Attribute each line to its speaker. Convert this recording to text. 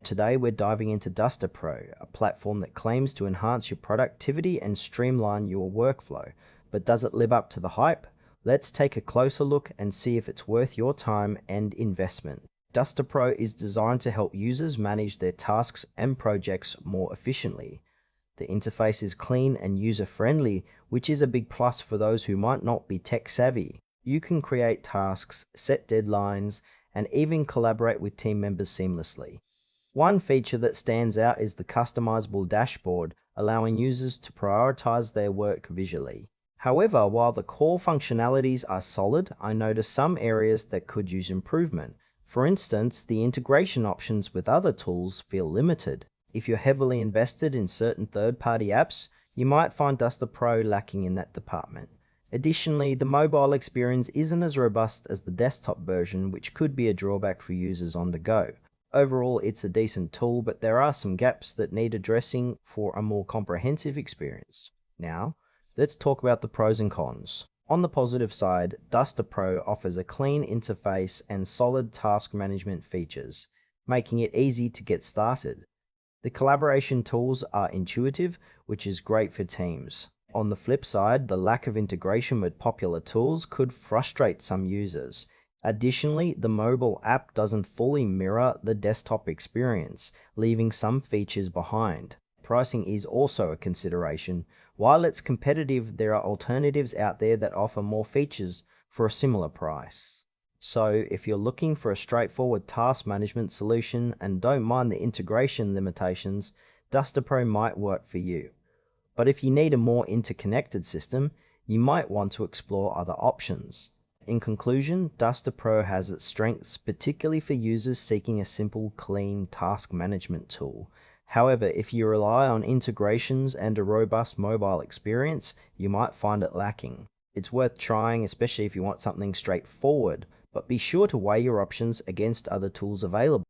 Speaker 1: Today we're diving into DustaPro, a platform that claims to enhance your productivity and streamline your workflow. But does it live up to the hype? Let's take a closer look and see if it's worth your time and investment. DustaPro is designed to help users manage their tasks and projects more efficiently. The interface is clean and user-friendly, which is a big plus for those who might not be tech-savvy. You can create tasks, set deadlines, and even collaborate with team members seamlessly. One feature that stands out is the customizable dashboard, allowing users to prioritize their work visually. However, while the core functionalities are solid, I notice some areas that could use improvement. For instance, the integration options with other tools feel limited. If you're heavily invested in certain third-party apps, you might find DustaPro lacking in that department. Additionally, the mobile experience isn't as robust as the desktop version, which could be a drawback for users on the go. Overall, it's a decent tool, but there are some gaps that need addressing for a more comprehensive experience. Now, let's talk about the pros and cons. On the positive side, DustaPro offers a clean interface and solid task management features, making it easy to get started. The collaboration tools are intuitive, which is great for teams. On the flip side, the lack of integration with popular tools could frustrate some users. Additionally, the mobile app doesn't fully mirror the desktop experience, leaving some features behind. Pricing is also a consideration. While it's competitive, there are alternatives out there that offer more features for a similar price. So, if you're looking for a straightforward task management solution and don't mind the integration limitations, DustaPro might work for you. But if you need a more interconnected system, you might want to explore other options. In conclusion, DustaPro has its strengths, particularly for users seeking a simple, clean task management tool. However, if you rely on integrations and a robust mobile experience, you might find it lacking. It's worth trying, especially if you want something straightforward, but be sure to weigh your options against other tools available.